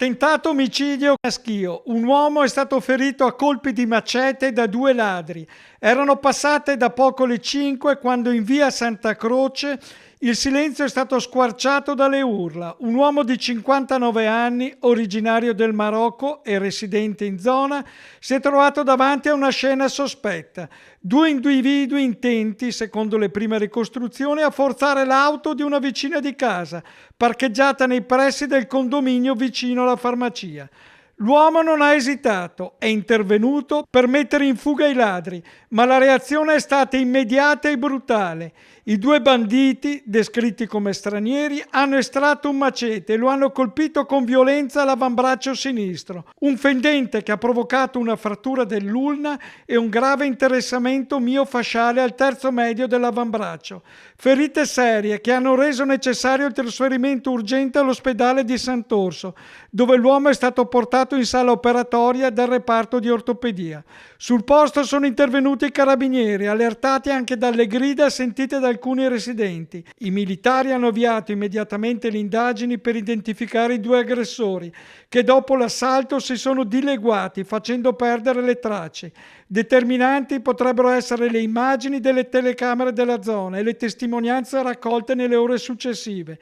Tentato omicidio a Schio. Un uomo è stato ferito a colpi di macete da due ladri. Erano passate da poco le 5 quando in via Santa Croce il silenzio è stato squarciato dalle urla. Un uomo di 59 anni, originario del Marocco e residente in zona, si è trovato davanti a una scena sospetta. Due individui intenti, secondo le prime ricostruzioni, a forzare l'auto di una vicina di casa, parcheggiata nei pressi del condominio vicino alla farmacia. L'uomo non ha esitato, è intervenuto per mettere in fuga i ladri, ma la reazione è stata immediata e brutale. I due banditi, descritti come stranieri, hanno estratto un macete e lo hanno colpito con violenza all'avambraccio sinistro, un fendente che ha provocato una frattura dell'ulna e un grave interessamento miofasciale al terzo medio dell'avambraccio. Ferite serie che hanno reso necessario il trasferimento urgente all'ospedale di Sant'Orso, dove l'uomo è stato portato in sala operatoria dal reparto di ortopedia. Sul posto sono intervenuti i carabinieri, allertati anche dalle grida sentite da alcuni residenti. I militari hanno avviato immediatamente le indagini per identificare i due aggressori, che dopo l'assalto si sono dileguati facendo perdere le tracce. Determinanti potrebbero essere le immagini delle telecamere della zona e le testimonianze raccolte nelle ore successive.